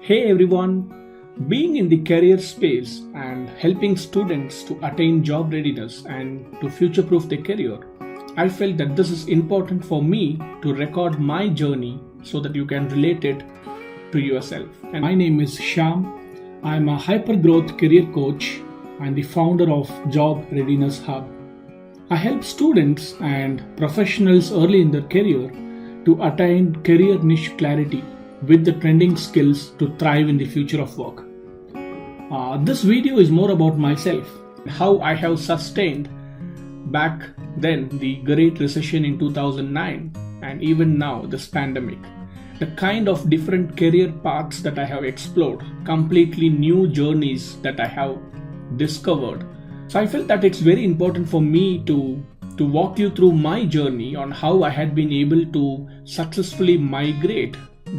Hey everyone, being in the career space and helping students to attain job readiness and to future proof their career, I felt that this is important for me to record my journey so that you can relate it to yourself. And my name is Shyam. I am a hyper growth career coach and the founder of Job Readiness Hub. I help students and professionals early in their career to attain career niche clarity with the trending skills to thrive in the future of work. This video is more about myself, how I have sustained back then the Great Recession in 2009 and even now this pandemic. The kind of different career paths that I have explored, completely new journeys that I have discovered. So I felt that it's very important for me to walk you through my journey on how I had been able to successfully migrate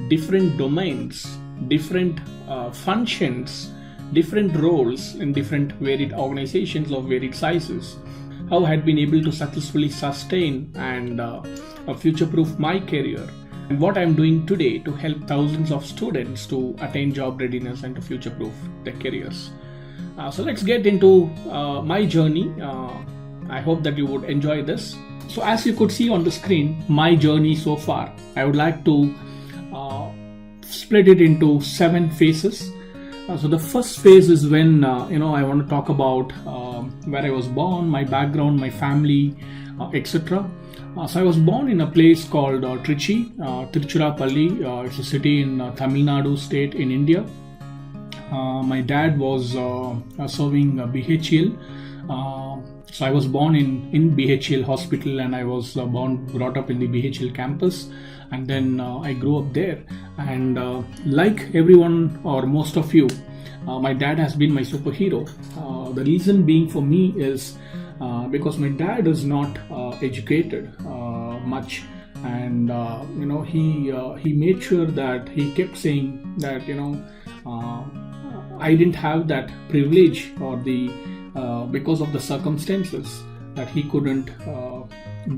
different domains, different functions, different roles in different varied organizations of varied sizes. How I had been able to successfully sustain and future-proof my career, and what I'm doing today to help thousands of students to attain job readiness and to future-proof their careers. So let's get into my journey. I hope that you would enjoy this. So as you could see on the screen, my journey so far, I would like to split it into 7 phases. So the first phase is when I want to talk about where I was born, my background, my family, etc. So I was born in a place called Trichy, Tiruchirappalli. It's a city in Tamil Nadu state in India. My dad was serving BHEL. So I was born in BHEL hospital, and I was brought up in the BHEL campus, and then I grew up there. And like everyone or most of you, my dad has been my superhero. The reason being for me is because my dad is not educated much, and he made sure that he kept saying that I didn't have that privilege or the because of the circumstances that he couldn't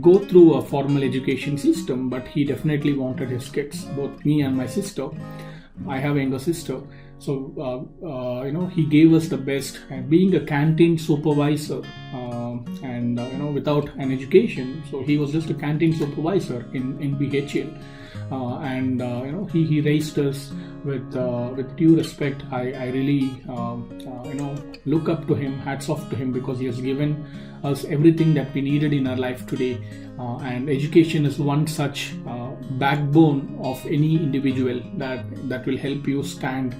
go through a formal education system, but he definitely wanted his kids, both me and my sister. I have a younger sister, so he gave us the best. And being a canteen supervisor, and without an education, so he was just a canteen supervisor in BHL, and he raised us with due respect. I really look up to him, hats off to him, because he has given us everything that we needed in our life today, and education is one such backbone of any individual that will help you stand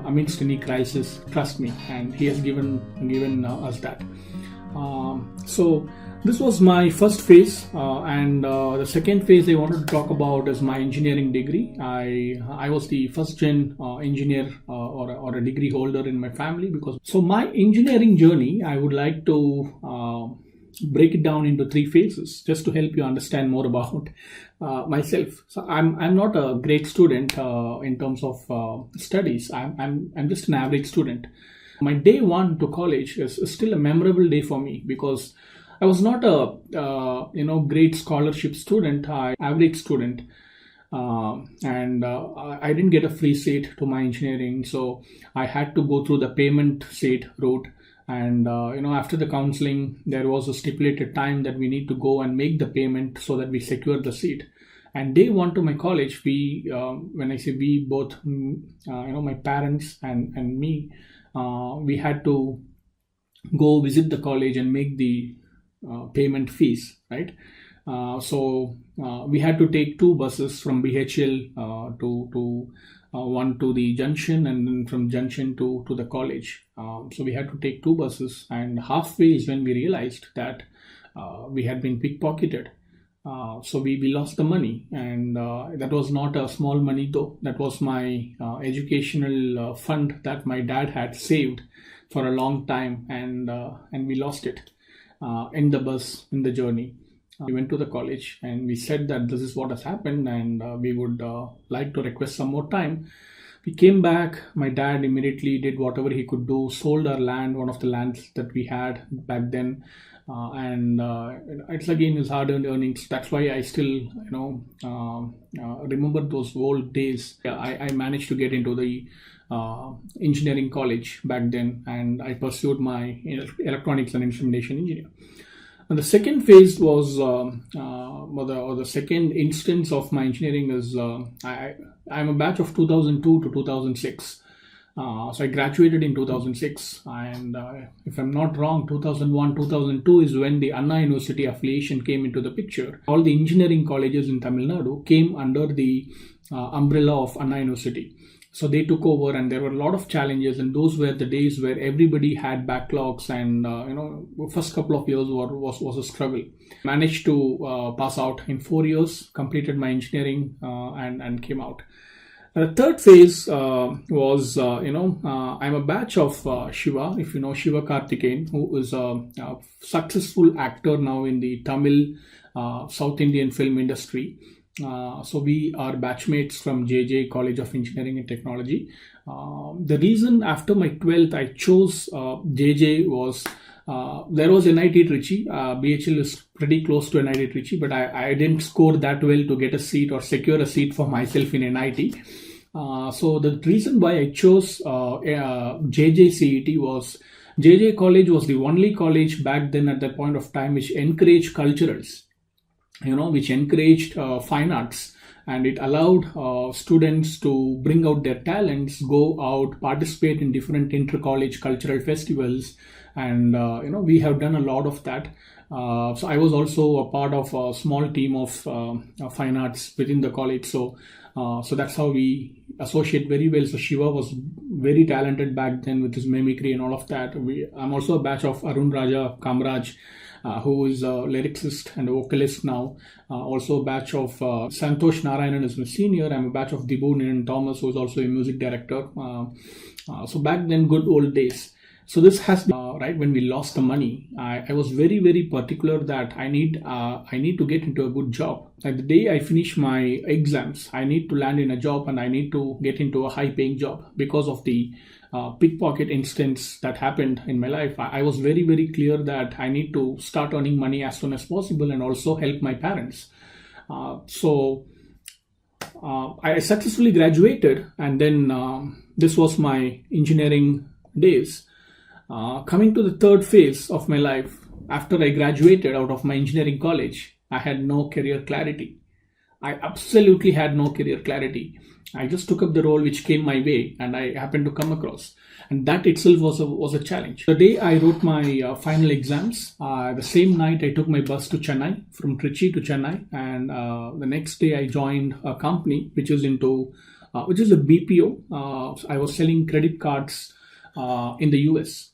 amidst any crisis. Trust me, and he has given us that. So this was my first phase, and the second phase I wanted to talk about is my engineering degree. I was the first gen engineer or a degree holder in my family. So my engineering journey, I would like to break it down into 3 phases just to help you understand more about myself. So I'm not a great student in terms of studies. I'm just an average student. My day 1 to college is still a memorable day for me, because I was not a great scholarship student, average student, and I didn't get a free seat to my engineering, so I had to go through the payment seat route. And after the counseling, there was a stipulated time that we need to go and make the payment so that we secure the seat. And day 1 to my college, we, when I say we, both, my parents and me, we had to go visit the college and make the payment fees, right? So we had to take 2 buses from BHL to one to the junction, and then from junction to the college. So we had to take 2 buses, and halfway is when we realized that we had been pickpocketed. So we lost the money, and that was not a small money though. That was my educational fund that my dad had saved for a long time, and we lost it in the bus, in the journey. We went to the college and we said that this is what has happened, and we would like to request some more time. We came back. My dad immediately did whatever he could do, sold our land, one of the lands that we had back then, and it's again his hard-earned earnings. That's why I still remember those old days. I managed to get into the engineering college back then, and I pursued my electronics and instrumentation engineer. And the second phase was, or the second instance of my engineering is, I'm a batch of 2002 to 2006. So I graduated in 2006, and if I'm not wrong, 2001, 2002 is when the Anna University affiliation came into the picture. All the engineering colleges in Tamil Nadu came under the umbrella of Anna University. So they took over, and there were a lot of challenges, and those were the days where everybody had backlogs, and first couple of years was a struggle. Managed to pass out in 4 years, completed my engineering, and came out. The third phase was, I'm a batch of Shiva, if you know Shiva Karthikeyan, who is a successful actor now in the Tamil South Indian film industry. So we are batchmates from JJ College of Engineering and Technology. The reason after my 12th I chose JJ was there was NIT Trichy. BHL is pretty close to NIT Trichy, but I didn't score that well to get a seat or secure a seat for myself in NIT. So the reason why I chose JJ CET was JJ College was the only college back then at that point of time which encouraged culturals, which encouraged fine arts, and it allowed students to bring out their talents, go out, participate in different inter-college cultural festivals, and we have done a lot of that. So I was also a part of a small team of fine arts within the college. So that's how we associate very well. So Shiva was very talented back then with his mimicry and all of that. I'm also a batch of Arun Raja Kamraj, who is a lyricist and a vocalist now. Also a batch of Santosh Narayanan is my senior. I'm a batch of Dibu Niran Thomas, who is also a music director. So back then, good old days. So this has right when we lost the money, I was very, very particular that I need to get into a good job. Like the day I finish my exams, I need to land in a job, and I need to get into a high-paying job because of the pickpocket instance that happened in my life. I was very, very clear that I need to start earning money as soon as possible and also help my parents. So I successfully graduated, and then this was my engineering days. Coming to the third phase of my life, after I graduated out of my engineering college, I had no career clarity. I absolutely had no career clarity. I just took up the role which came my way, and I happened to come across. And that itself was a challenge. The day I wrote my final exams, the same night I took my bus to Chennai, from Trichy to Chennai. And the next day I joined a company which is a BPO. I was selling credit cards in the US.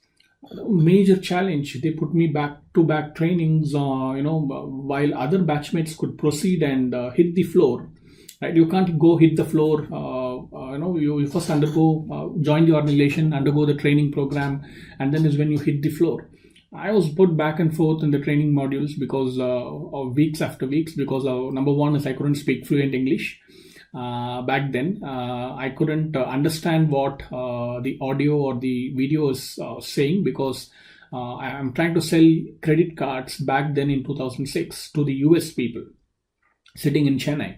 Major challenge. They put me back-to-back trainings, while other batchmates could proceed and hit the floor. Right, you can't go hit the floor. You first join the organization, undergo the training program, and then is when you hit the floor. I was put back and forth in the training modules because of weeks after weeks. Because number one is I couldn't speak fluent English. Back then, I couldn't understand what the audio or the video is saying, because I'm trying to sell credit cards back then in 2006 to the US people sitting in Chennai.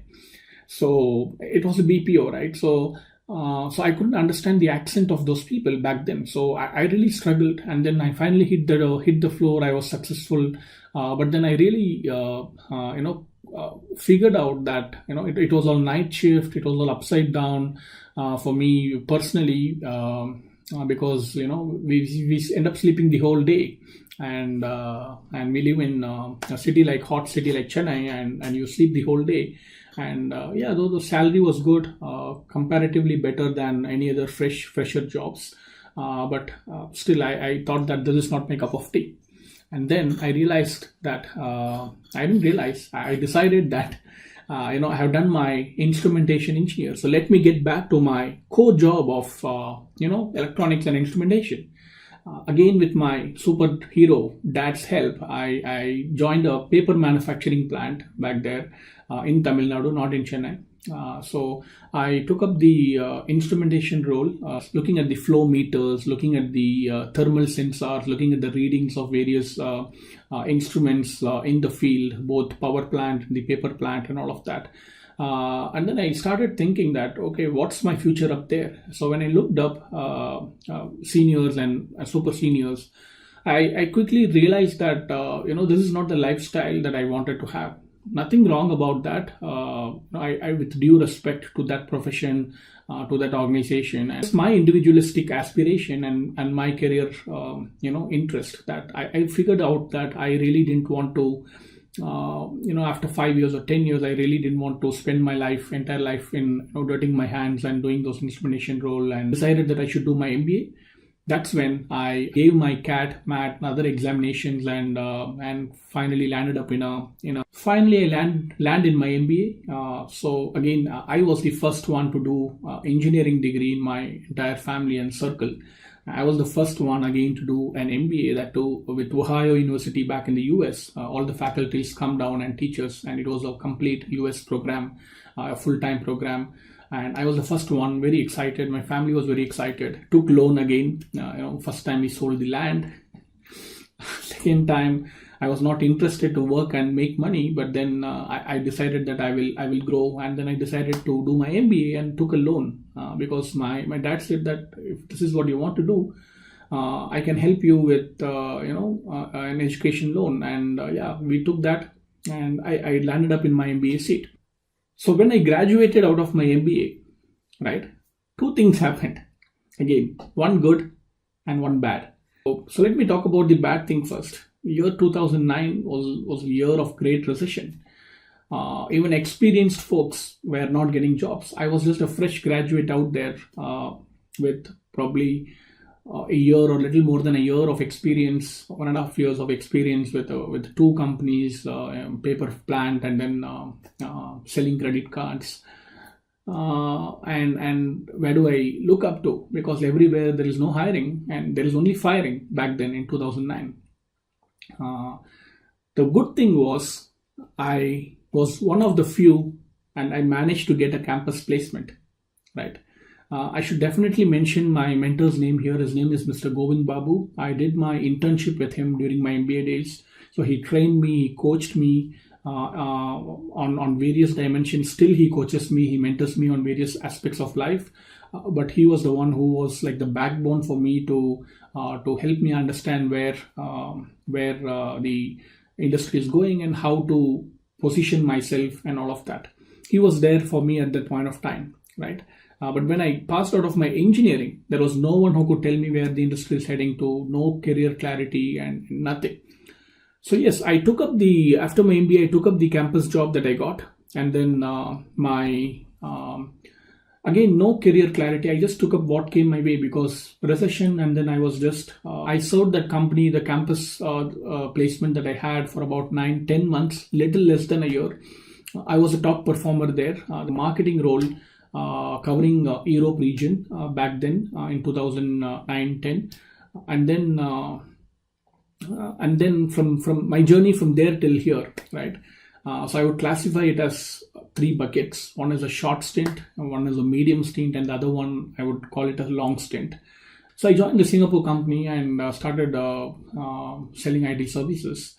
So it was a BPO, right? So I couldn't understand the accent of those people back then. So I really struggled, and then I finally hit the floor. I was successful, but then I really figured out that it was all night shift. It was all upside down for me personally, because we end up sleeping the whole day, and we live in a hot city like Chennai, and you sleep the whole day. And though the salary was good, comparatively better than any other fresher jobs, but still I thought that this is not my cup of tea. And then I realized that I decided that I have done my instrumentation engineer, so let me get back to my core job of electronics and instrumentation. Again, with my superhero dad's help, I joined a paper manufacturing plant back there. in Tamil Nadu, not in Chennai. So I took up the instrumentation role, looking at the flow meters, looking at the thermal sensors, looking at the readings of various instruments in the field, both power plant, the paper plant, and all of that. And then I started thinking that, okay, what's my future up there? So when I looked up seniors and super seniors, I quickly realized that this is not the lifestyle that I wanted to have. Nothing wrong about that. I with due respect to that profession, to that organization, and it's my individualistic aspiration and my career, interest, that I figured out that I really didn't want to. After 5 years or 10 years, I really didn't want to spend my entire life in dirtying my hands and doing those instrumentation role, and decided that I should do my MBA. That's when I gave my CAT, MAT, and other examinations, and finally landed up Finally, I land in my MBA. So again, I was the first one to do engineering degree in my entire family and circle. I was the first one again to do an MBA, that too with Ohio University back in the US. All the faculties come down and teach us, and it was a complete US program, a full-time program. And I was the first one, very excited. My family was very excited. Took loan again. First time we sold the land. Second time, I was not interested to work and make money, but then I decided that I will grow, and then I decided to do my MBA and took a loan because my dad said that if this is what you want to do, I can help you with an education loan, and we took that, and I landed up in my MBA seat. So when I graduated out of my MBA, right, two things happened. Again, one good and one bad. So let me talk about the bad thing first. Year 2009 was a year of Great Recession. Even experienced folks were not getting jobs. I was just a fresh graduate out there with probably a year or little more than a year of experience, 1.5 years of experience with two companies, paper plant, and then selling credit cards. And where do I look up to? Because everywhere there is no hiring and there is only firing back then in 2009. The good thing was I was one of the few, and I managed to get a campus placement, right? I should definitely mention my mentor's name here. His name is Mr. Govind Babu. I did my internship with him during my MBA days. So he trained me, he coached me on various dimensions. Still, he coaches me, he mentors me on various aspects of life. But he was the one who was like the backbone for me to help me understand where the industry is going and how to position myself and all of that. He was there for me at that point of time, right? But when I passed out of my engineering, there was no one who could tell me where the industry is heading to, no career clarity and nothing. So yes, after my MBA, I took up the campus job that I got, and then again, no career clarity. I just took up what came my way because recession, and then I served that company, the campus placement that I had for about 9-10 months, little less than a year. I was a top performer there. The marketing role covering Europe region back then in 2009-10, and then from my journey from there till here, right? So I would classify it as 3 buckets. One is a short stint, one is a medium stint, and the other one I would call it a long stint. So I joined the Singapore company and started selling IT services.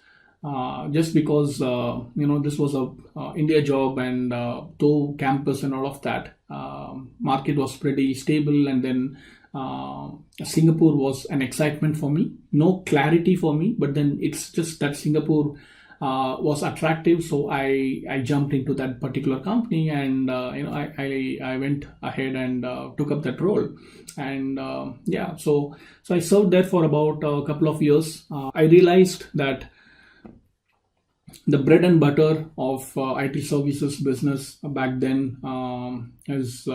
Just because this was a India job, and though campus and all of that, market was pretty stable, and then Singapore was an excitement for me. No clarity for me, but then it's just that Singapore was attractive, so I jumped into that particular company, and I went ahead and took up that role, and so I served there for about a couple of years. I realized that the bread and butter of IT services business back then is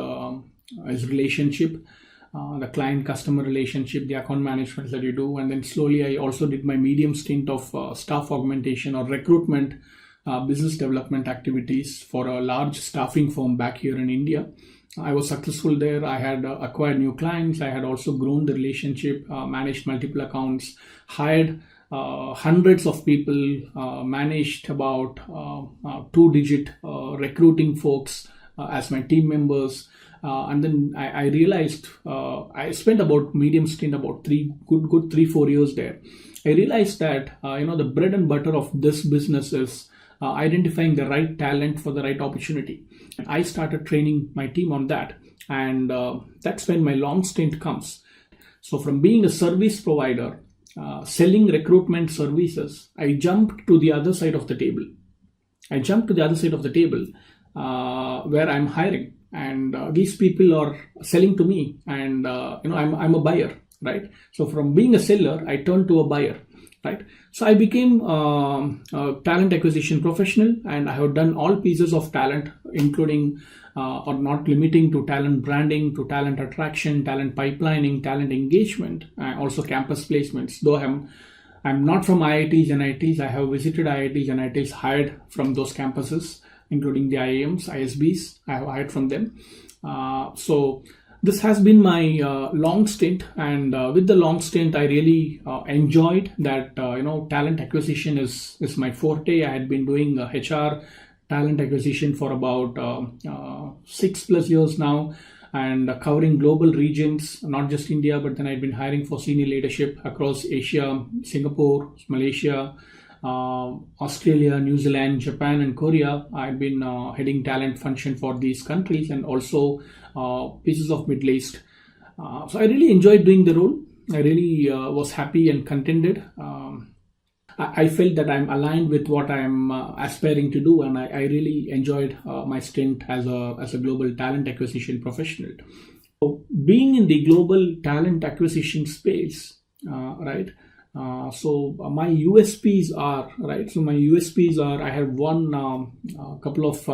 relationship, the client-customer relationship, the account management that you do. And then slowly I also did my medium stint of staff augmentation or recruitment, business development activities for a large staffing firm back here in India. I was successful there. I had acquired new clients. I had also grown the relationship, managed multiple accounts, hired hundreds of people, managed about two-digit recruiting folks as my team members. And then I realized I spent about medium stint about 3-4 years there. I realized that the bread and butter of this business is identifying the right talent for the right opportunity. And I started training my team on that, and that's when my long stint comes. So from being a service provider, selling recruitment services, I jumped to the other side of the table. Where I'm hiring, and these people are selling to me, and I'm a buyer, right? So from being a seller, I turned to a buyer, right? So I became a talent acquisition professional, and I have done all pieces of talent, including or not limiting to talent branding, to talent attraction, talent pipelining, talent engagement, also campus placements. Though I'm not from IITs and IITs, I have visited IITs and IITs, hired from those campuses, including the IIMs, ISBs. I have hired from them. So this has been my long stint, and with the long stint, I really enjoyed that. Talent acquisition is my forte. I had been doing HR talent acquisition for about 6+ years now, and covering global regions, not just India, but then I've been hiring for senior leadership across Asia, Singapore, Malaysia, Australia, New Zealand, Japan, and Korea. I've been heading talent function for these countries, and also pieces of Middle East. So I really enjoyed doing the role. I really was happy and contented. I felt that I'm aligned with what I'm aspiring to do, and I really enjoyed my stint as a global talent acquisition professional. So being in the global talent acquisition space, right? So my USPs are, right? So my USPs are, I have won a couple of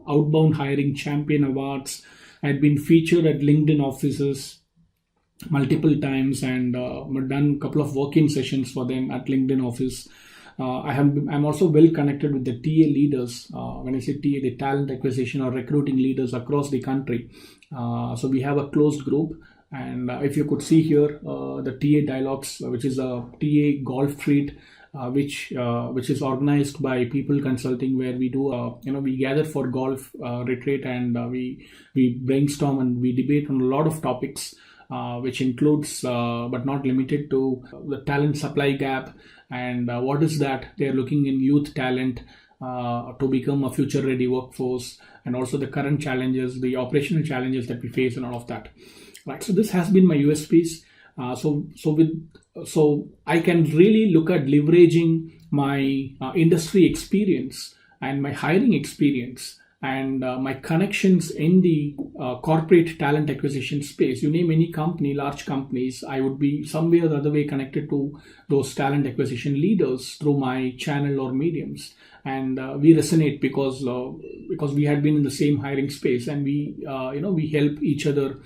outbound hiring champion awards. I've been featured at LinkedIn offices multiple times, and done a couple of working sessions for them at LinkedIn office. I'm also well connected with the TA leaders. When I say TA, the talent acquisition or recruiting leaders across the country. So we have a closed group. And if you could see here, the TA Dialogues, which is a TA golf treat, which is organized by People Consulting, where we do, we gather for golf retreat, and we brainstorm and we debate on a lot of topics, which includes, but not limited to, the talent supply gap, and what is that they're looking in youth talent to become a future-ready workforce, and also the current challenges, the operational challenges that we face, and all of that. Right. So this has been my USPs. So I can really look at leveraging my industry experience and my hiring experience and my connections in the corporate talent acquisition space. You name any company, large companies, I would be some way or the other way connected to those talent acquisition leaders through my channel or mediums. And we resonate because we had been in the same hiring space, and we help each other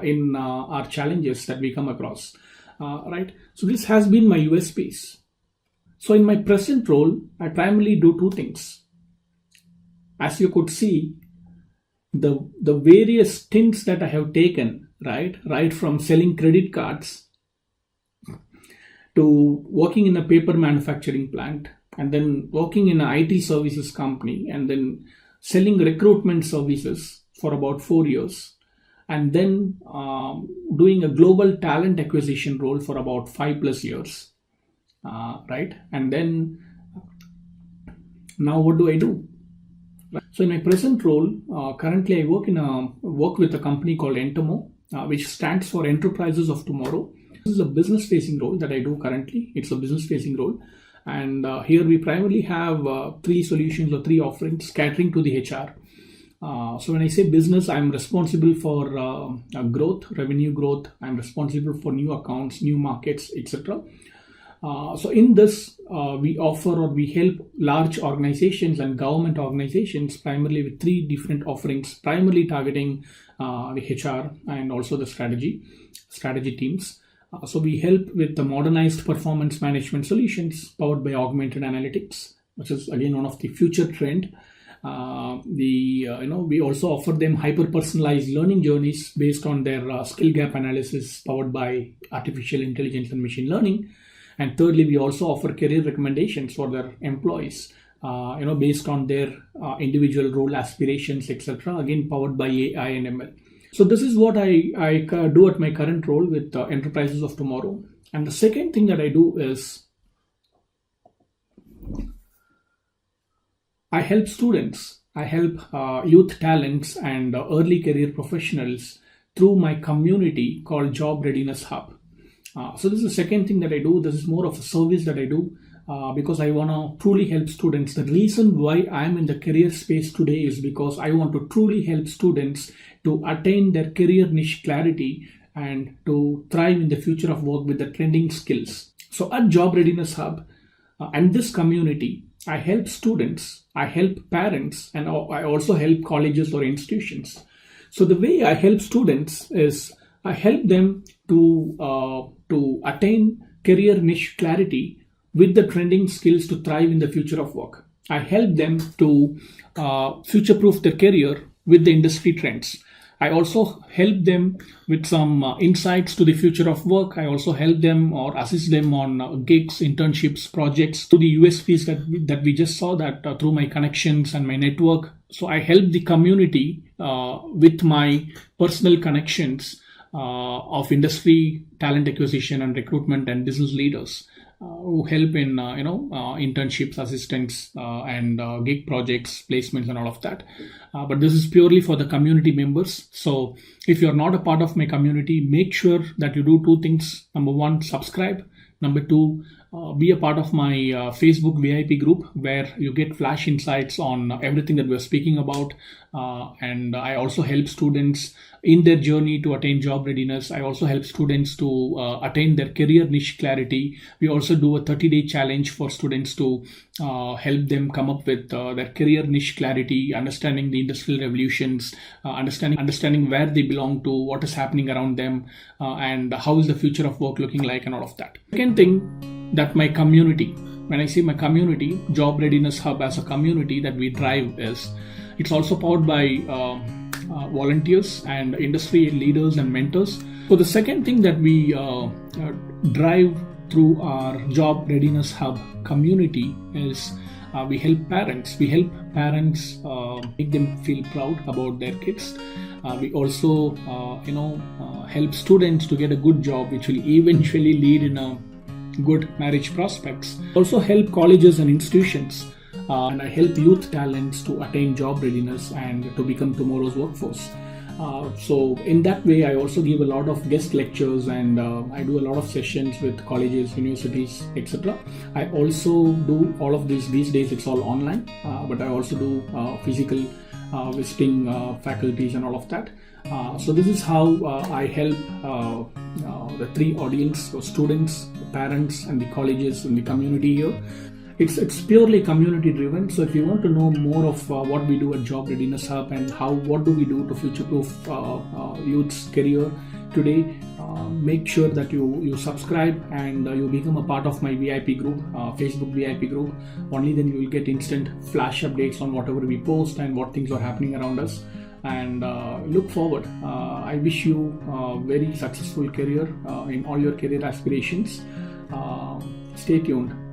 in our challenges that we come across. Right. So this has been my USPs. So in my present role, I primarily do two things. As you could see, the various stints that I have taken, right from selling credit cards to working in a paper manufacturing plant, and then working in an IT services company, and then selling recruitment services for about 4 years, and then doing a global talent acquisition role for about 5+ years, right? And then now what do I do? So in my present role, currently I work with a company called Entomo, which stands for Enterprises of Tomorrow. This is a business-facing role that I do currently. It's a business-facing role. And here we primarily have 3 solutions or 3 offerings catering to the HR. So when I say business, I'm responsible for growth, revenue growth. I'm responsible for new accounts, new markets, etc. So in this, we offer or we help large organizations and government organizations primarily with 3 different offerings, primarily targeting the HR and also the strategy teams. So we help with the modernized performance management solutions powered by augmented analytics, which is again one of the future trend. We also offer them hyper-personalized learning journeys based on their skill gap analysis powered by artificial intelligence and machine learning. And thirdly, we also offer career recommendations for their employees, based on their individual role aspirations, etc. Again, powered by AI and ML. So this is what I do at my current role with Enterprises of Tomorrow. And the second thing that I do is I help students. I help youth talents and early career professionals through my community called Job Readiness Hub. So this is the second thing that I do. This is more of a service that I do because I want to truly help students. The reason why I'm in the career space today is because I want to truly help students to attain their career niche clarity and to thrive in the future of work with the trending skills. So at Job Readiness Hub and this community, I help students, I help parents, and I also help colleges or institutions. So the way I help students is I help them to attain career niche clarity with the trending skills to thrive in the future of work. I help them to future-proof their career with the industry trends. I also help them with some insights to the future of work. I also help them or assist them on gigs, internships, projects, to the USPs that we just saw that through my connections and my network. So I help the community with my personal connections of industry, talent acquisition and recruitment and business leaders who help in internships, assistants and gig projects, placements and all of that. But this is purely for the community members. So if you're not a part of my community, make sure that you do two things. Number one, subscribe. Number two, be a part of my Facebook VIP group where you get flash insights on everything that we're speaking about. And I also help students in their journey to attain job readiness. I also help students to attain their career niche clarity. We also do a 30-day challenge for students to help them come up with their career niche clarity, understanding the industrial revolutions, understanding where they belong to, what is happening around them, and how is the future of work looking like and all of that. Second thing, that my community, when I say my community, Job Readiness Hub as a community that we drive is, it's also powered by volunteers and industry leaders and mentors. So the second thing that we drive through our Job Readiness Hub community is we help parents. We help parents make them feel proud about their kids. We also help students to get a good job, which will eventually lead in a good marriage prospects. Also help colleges and institutions, and I help youth talents to attain job readiness and to become tomorrow's workforce. So in that way, I also give a lot of guest lectures and I do a lot of sessions with colleges, universities, etc. I also do all of this. These days it's all online, but I also do physical visiting faculties and all of that. So this is how I help the three audience, so students, the parents and the colleges and the community here. It's purely community driven. So if you want to know more of what we do at Job Readiness Hub and what do we do to future-proof youth's career today, make sure that you subscribe and you become a part of my VIP group, Facebook VIP group. Only then you will get instant flash updates on whatever we post and what things are happening around us. And look forward. I wish you a very successful career in all your career aspirations. Stay tuned.